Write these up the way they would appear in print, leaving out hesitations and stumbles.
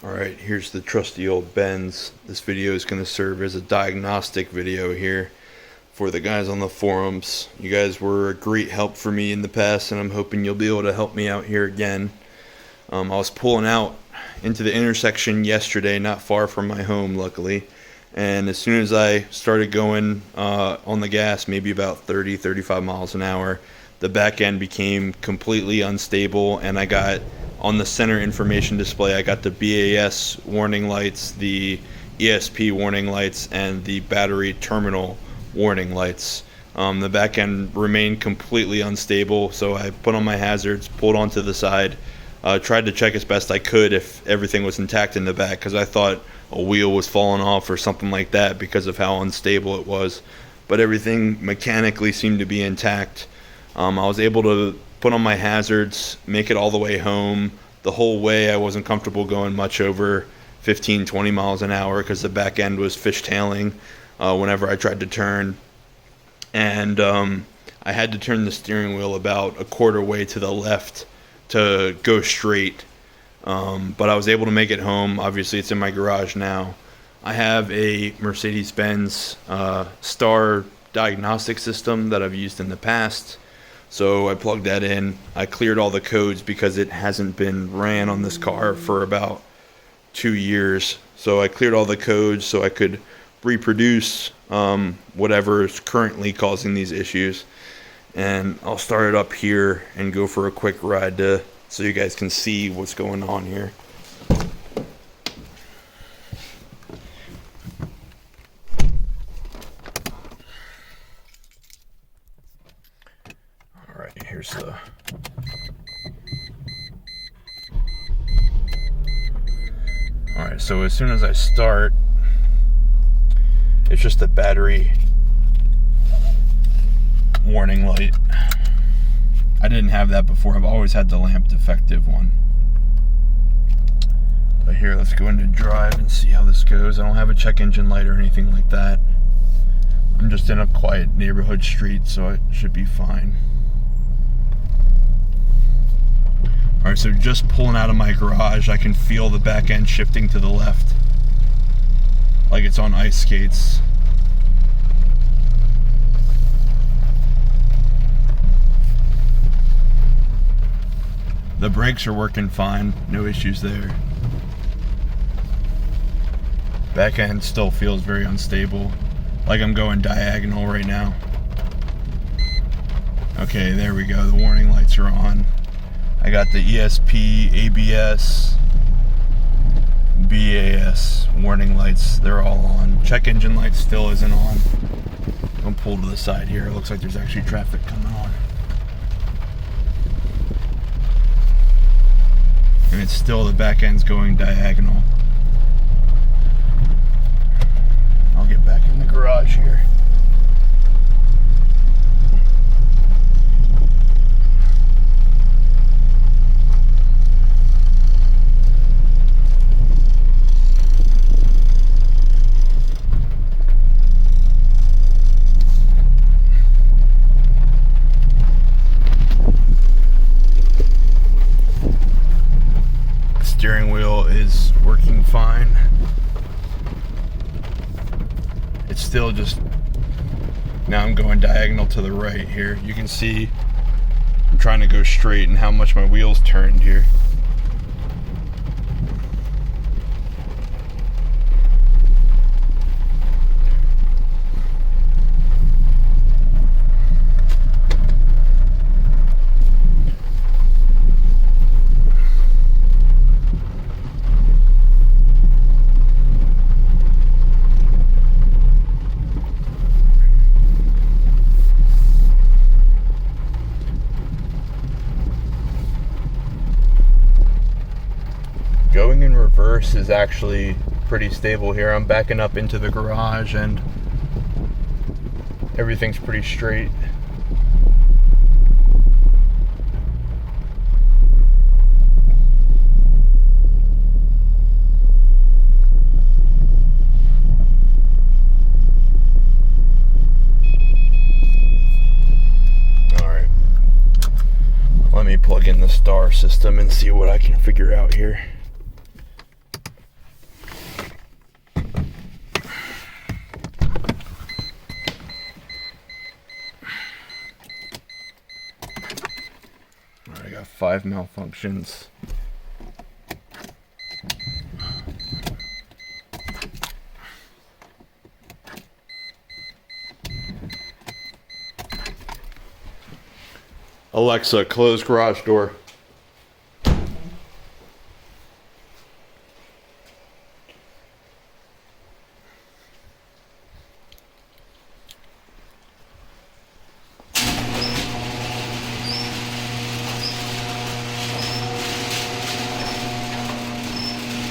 Alright, here's the trusty old Benz. This video is going to serve as a diagnostic video here for the guys on the forums. You guys were a great help for me in the past, and I'm hoping you'll be able to help me out here again. I was pulling out into the intersection yesterday, not far from my home luckily, and as soon as I started going on the gas, maybe about 30-35 miles an hour, the back end became completely unstable, and I got on the center information display, I got the BAS warning lights, the ESP warning lights, and the battery terminal warning lights. The back end remained completely unstable, so I put on my hazards, pulled onto the side, tried to check as best I could if everything was intact in the back, because I thought a wheel was falling off or something like that because of how unstable it was. But everything mechanically seemed to be intact. I was able to put on my hazards, make it all the way home. The whole way I wasn't comfortable going much over 15-20 miles an hour because the back end was fishtailing whenever I tried to turn. And I had to turn the steering wheel about a quarter way to the left to go straight. But I was able to make it home. Obviously, it's in my garage now. I have a Mercedes-Benz Star diagnostic system that I've used in the past. So I plugged that in. I cleared all the codes because it hasn't been ran on this car for about 2 years. So I cleared all the codes so I could reproduce whatever is currently causing these issues. And I'll start it up here and go for a quick ride so you guys can see what's going on here. Alright, here's the... Alright, so as soon as I start, it's just a battery warning light. I didn't have that before. I've always had the lamp defective one. But here, let's go into drive and see how this goes. I don't have a check engine light or anything like that. I'm just in a quiet neighborhood street, so it should be fine. Alright, so just pulling out of my garage, I can feel the back end shifting to the left, like it's on ice skates. The brakes are working fine, no issues there. Back end still feels very unstable, like I'm going diagonal right now. Okay, there we go, the warning lights are on. I got the ESP, ABS, BAS warning lights, they're all on. Check engine light still isn't on. I'll pull to the side here, it looks like there's actually traffic coming on. And it's still, the back end's going diagonal. I'll get back in the garage here. Steering wheel is working fine. It's still just, now I'm going diagonal to the right here. You can see I'm trying to go straight and how much my wheels turned here. Going in reverse is actually pretty stable here. I'm backing up into the garage and everything's pretty straight. Alright. Let me plug in the star system and see what I can figure out here. 5 malfunctions. Alexa, close garage door.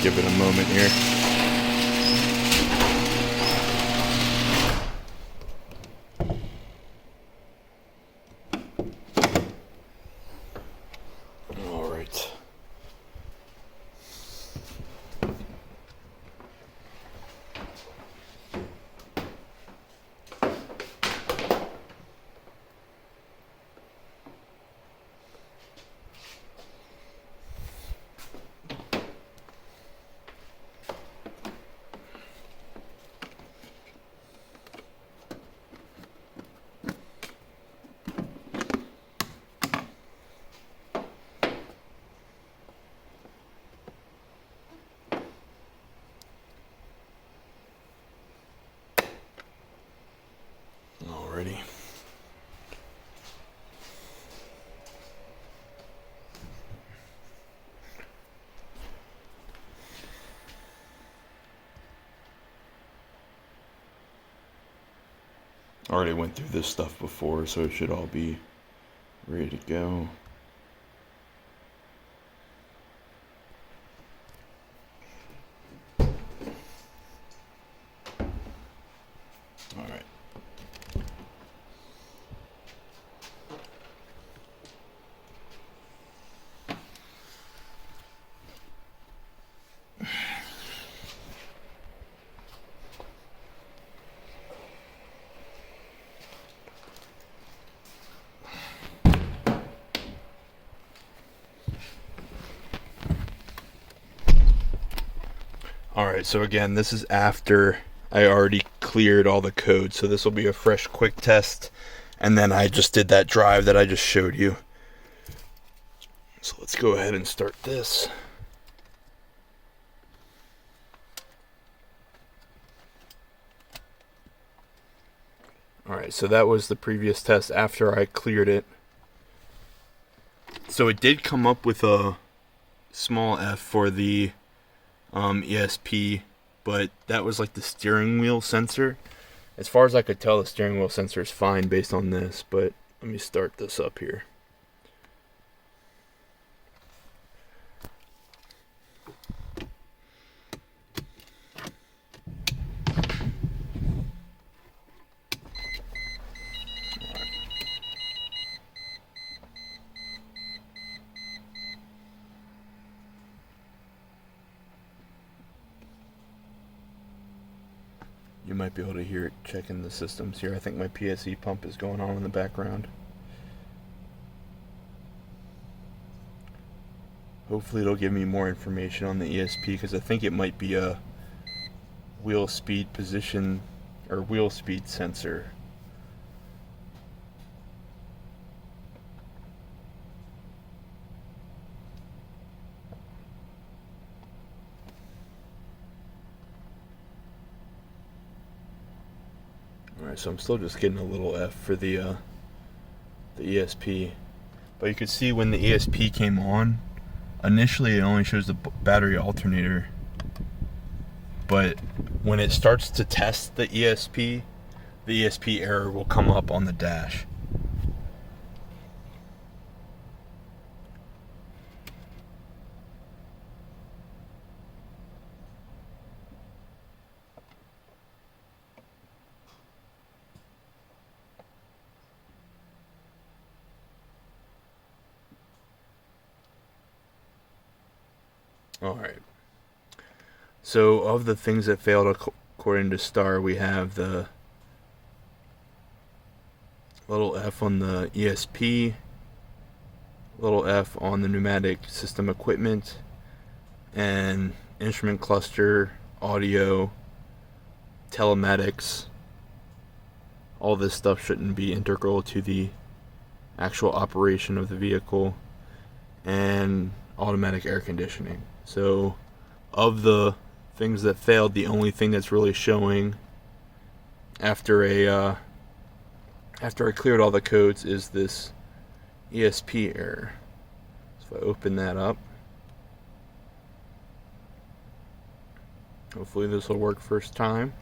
Give it a moment here. All right. Alrighty. Already went through this stuff before, so it should all be ready to go. Alright. Alright, so again, this is after I already cleared all the code, so this will be a fresh quick test, and then I just did that drive that I just showed you. So let's go ahead and start this. Alright, so that was the previous test after I cleared it. So it did come up with a small F for the ESP, but that was like the steering wheel sensor. As far as I could tell, the steering wheel sensor is fine based on this, but let me start this up here. You might be able to hear it checking the systems here. I think my PSE pump is going on in the background. Hopefully it'll give me more information on the ESP, because I think it might be a wheel speed position or wheel speed sensor. Alright, so I'm still just getting a little F for the ESP. But you could see when the ESP came on, initially it only shows the battery alternator. But when it starts to test the ESP error will come up on the dash. Alright, so of the things that failed according to Star, we have the little F on the ESP, little F on the pneumatic system equipment, and instrument cluster, audio, telematics. All this stuff shouldn't be integral to the actual operation of the vehicle. and automatic air conditioning. So of the things that failed, the only thing that's really showing after I cleared all the codes is this ESP error. So if I open that up, hopefully this will work first time.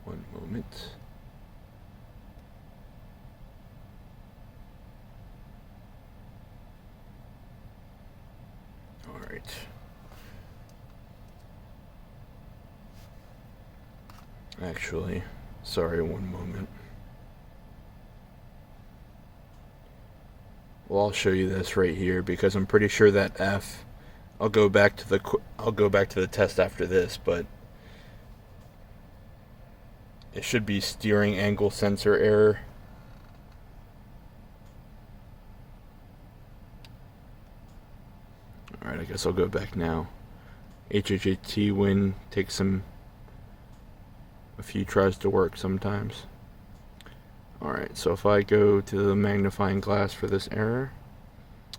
One moment. All right. Actually, sorry, one moment. Well, I'll show you this right here because I'm pretty sure that F. I'll go back to the test after this, but it should be steering angle sensor error. Alright, I guess I'll go back now. HHAT win takes a few tries to work sometimes. Alright, so if I go to the magnifying glass for this error,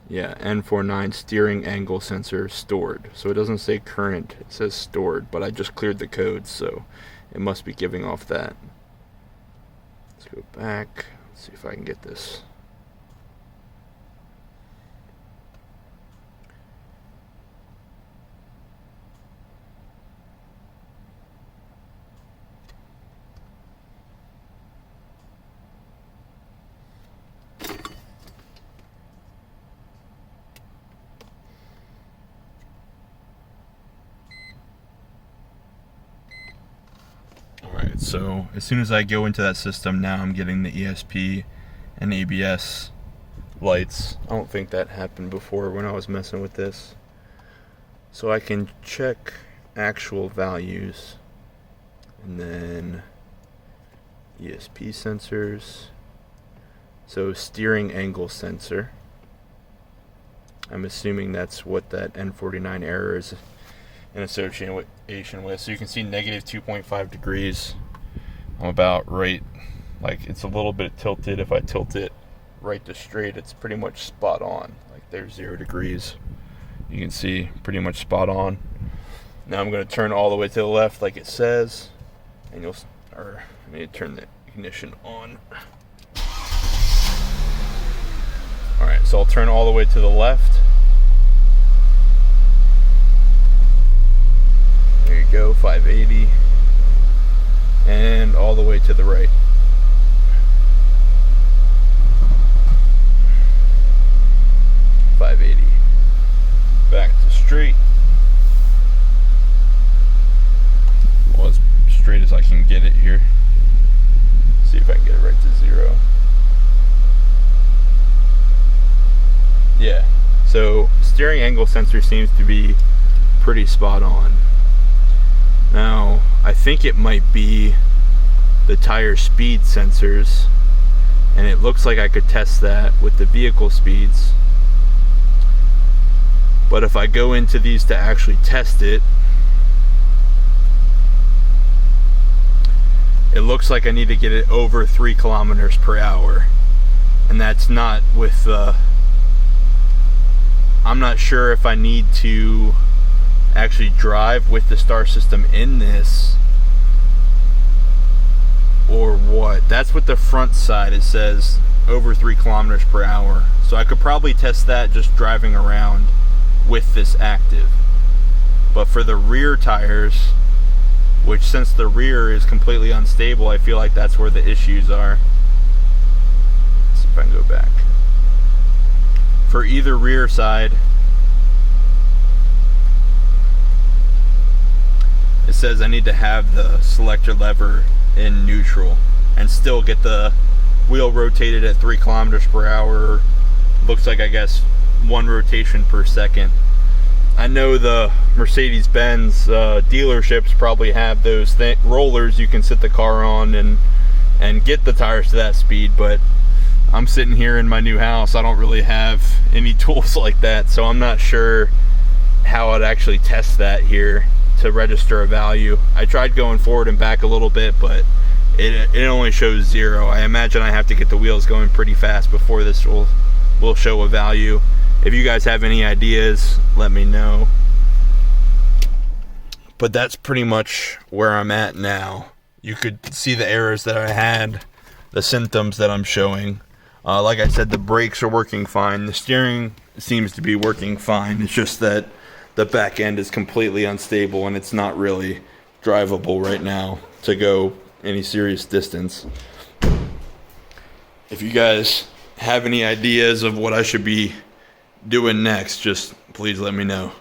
yeah, N49 steering angle sensor stored. So it doesn't say current, it says stored, but I just cleared the code, so it must be giving off that. Let's go back, let's see if I can get this. Alright, so as soon as I go into that system, now I'm getting the ESP and ABS lights. I don't think that happened before when I was messing with this. So I can check actual values and then ESP sensors. So steering angle sensor. I'm assuming that's what that N49 error is in association with. So you can see negative 2.5 degrees. I'm about right, like it's a little bit tilted. If I tilt it right to straight, it's pretty much spot on. Like there's 0 degrees. You can see pretty much spot on. Now I'm going to turn all the way to the left like it says, and I need to turn the ignition on. Alright, so I'll turn all the way to the left. There you go, 580. And all the way to the right. .580. Back to straight. Well, as straight as I can get it here. See if I can get it right to 0. Yeah, so steering angle sensor seems to be pretty spot on. Now, I think it might be the tire speed sensors, and it looks like I could test that with the vehicle speeds. But if I go into these to actually test it, it looks like I need to get it over 3 kilometers per hour. And that's not with I'm not sure if I need to actually drive with the star system in this or what. That's what the front side, it says over 3 kilometers per hour. So I could probably test that just driving around with this active. But for the rear tires, which since the rear is completely unstable, I feel like that's where the issues are. Let's see if I can go back. For either rear side, it says I need to have the selector lever in neutral and still get the wheel rotated at 3 kilometers per hour. Looks like, I guess, 1 rotation per second. I know the Mercedes Benz dealerships probably have those rollers you can sit the car on and get the tires to that speed, but I'm sitting here in my new house. I don't really have any tools like that, so I'm not sure how I'd actually test that here to register a value. I tried going forward and back a little bit, but it only shows 0. I imagine I have to get the wheels going pretty fast before this will show a value. If you guys have any ideas, let me know. But that's pretty much where I'm at now. You could see the errors that I had, the symptoms that I'm showing. Like I said, the brakes are working fine. The steering seems to be working fine. It's just that the back end is completely unstable and it's not really drivable right now to go any serious distance. If you guys have any ideas of what I should be doing next, just please let me know.